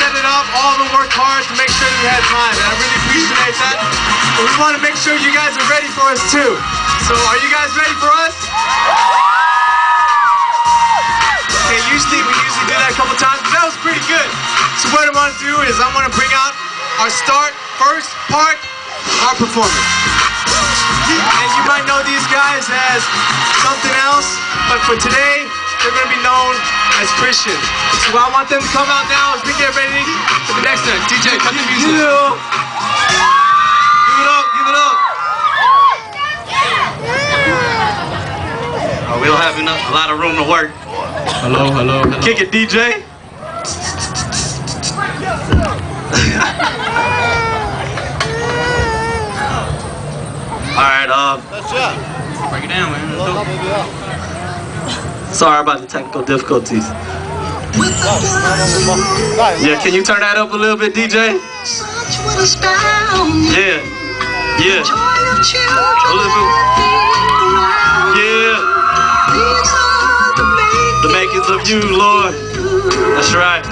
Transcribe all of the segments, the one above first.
set it up, all of them worked hard to make sure that we had time, and I really appreciate that. But we want to make sure you guys are ready for us too. So are you guys ready for us? Okay, we usually do that a couple times, but that was pretty good. So what I want to do is I want to bring out our first part, our performance. And you might know these guys as something else, but for today, they're going to be known as Christian. So what I want them to come out now is we get ready for the next one. DJ, cut the music. Give it up, give it up. We don't have a lot of room to work. Hello, hello, hello. Kick it, DJ. Alright, Break it down, man. sorry about the technical difficulties. Yeah, can you turn that up a little bit, DJ? Yeah, yeah. A little bit. Yeah. The makings of you, Lord. That's right.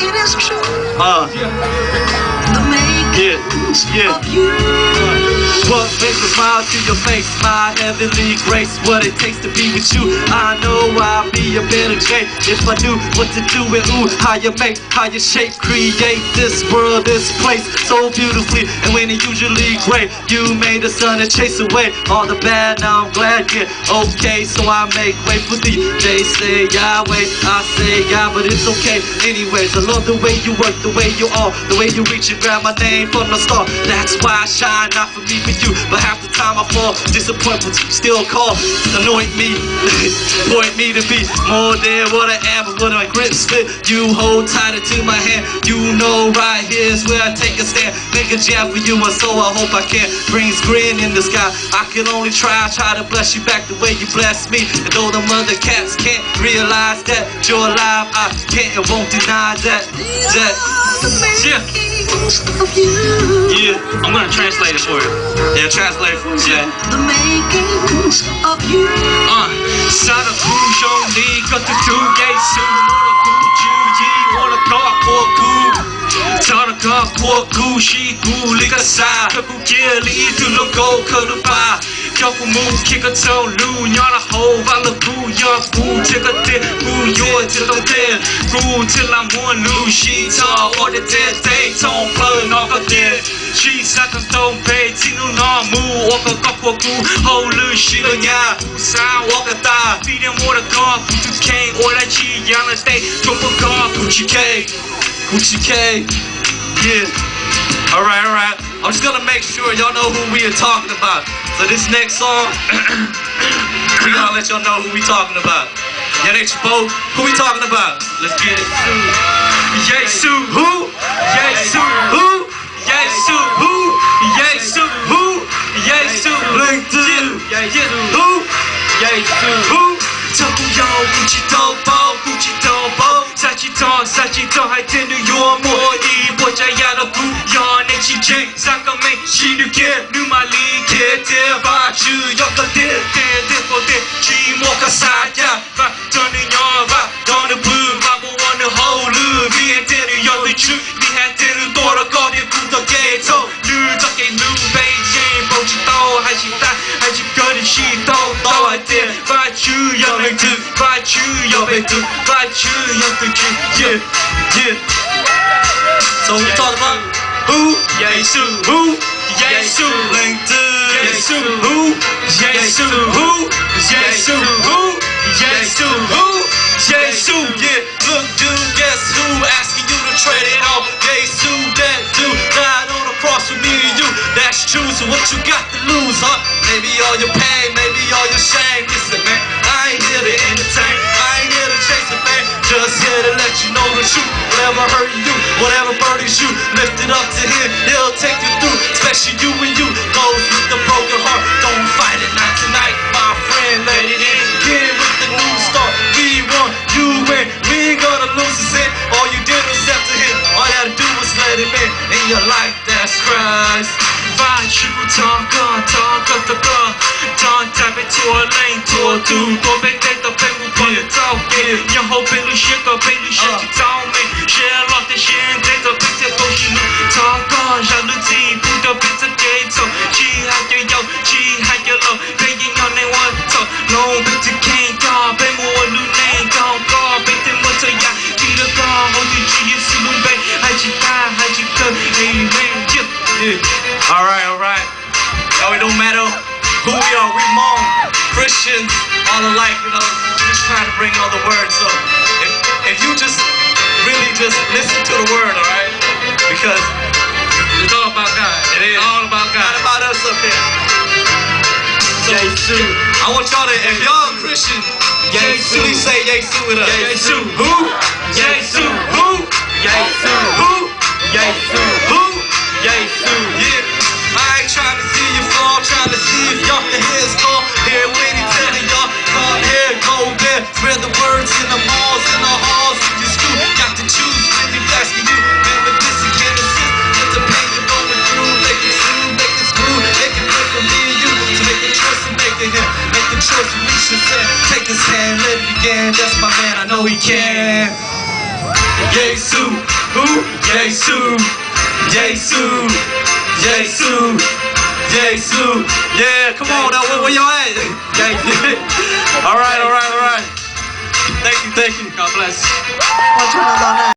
Yeah, yeah. What makes a smile to your face? My heavenly grace. What it takes to be with you. I know I'll be a better J if I knew what to do and ooh, how you make, how you shape, create this world, this place so beautifully. And when it's usually great, you made the sun to chase away all the bad. Now I'm glad, yeah, okay. So I make way for thee. They say Yahweh, I say Yah, but it's okay. Anyways, I love the way you work, the way you are, the way you reach and grab my name from the start. That's why I shine, not for me, for you. But half the time I fall, disappointment still call, anoint me, point me to be more than what I am. But when my grips fit, you hold tighter to my hand. You know right here's where I take a stand. Make a jam for you, and so I hope I can bring grin in the sky. I can only try to bless you back the way you bless me. And though the mother cats can't realize that you're alive, I can't and won't deny that. Yeah. Yeah, I'm gonna translate it for you. Yeah, translate it for you. Yeah. The makings of you. Sana kushoni katutu Yesu kujuji wana kapoku. Sana kapoku shi kulikasa kakukeli tuloko kanupa. Couple moves, kick a toe, loo, y'all a hoe, I look boo, y'all boo, take a dip, boo, you're till I'm dead, boo, till I'm one loose, she tall, or the dead day, tone, plug, knock a dead, she suck a stone, pay, tino, no, move, walk a couple goo, hold loose, she don't ya, sound, walk a thigh, feed them water car, Gucci K, or that she, y'all a stay, triple car, Gucci K, yeah. Alright, alright. I'm just gonna make sure y'all know who we are talking about. So this next song, we gonna let y'all know who we talking about. Yeah, they both. Who we talking about? Let's get it. Yesu who? Yesu who? Yesu who? Yesu who? Yesu LinkedIn. Yesu who? Yesu who? Tokuyo Gucci-dobo, Gucci-dobo. Sachiton, 할 때는 요모이 보자야로 구연 HJ 잠깐만 시르게 누말리게 대바주 역할대 대포대 지모가 사야 저는 여봐 너는 부마고원은 호루 위에 때는 여비주 위에 때는 돌아거리 구덕게도 누적게 누베이징 보지도 하십거리 시도 너할 때 바주 여백드 바주 여백드 바주 여백드 yeah. So we talk about who? Yesu who? Yesu LinkedIn. Yesu who? Yesu who? Yesu who? Yesu who? Yesu, yeah. Look, dude, guess who? Asking you to trade it off. Yesu, that dude died on the cross for me and you. That's true. So what you got to lose, huh? Maybe all your pain, maybe all your shame. Listen, man, I ain't here to entertain. I ain't here to chase a man. Just here to let you know the truth. Whatever hurt you, whatever burdens you, lift it up to him. He'll take you through. Especially you and you. Those with the broken heart, don't fight it. Not tonight, my friend. Let it in. Begin with the new start. We won, you win. We ain't gonna lose a cent. All you did was step to him. All you had to do was let him in your life. That's Christ. Find you, talk, time into a lane, tour, do, go back, take the paper, put it out, yeah. Your whole belly shit, the belly shit, you told me. Share a lot of shit, take the picture, who we are. We Hmong Christians, all alike, you know. Just trying to bring all the words. So if you just really just listen to the word, all right? Because It's all about God. it is All about God. not about us up here. So I want y'all to, if y'all Christian, please say Yesu with us. Yesu. Who? Yesu. Who? Yesu. Who? Yesu. Who? Yesu. Yeah. I ain't trying to see you fall, trying to see if y'all can hear us call. Here waiting, telling y'all, come here, go there. Spread the words in the malls, in the halls of your school. Got to choose, really asking you. Remember this again, assist. Let the pain you're going through, make it smooth, make it smooth. Make it play for me and you. So make the choice and make it him. Make the choice and reach his hand. Take his hand, let it begin. That's my man, I know he can. Yesu, who? Yesu, Yesu, Yesu, Yesu. Yeah, come on now, where y'all at? All right. Thank you. God bless. I'll turn it on now.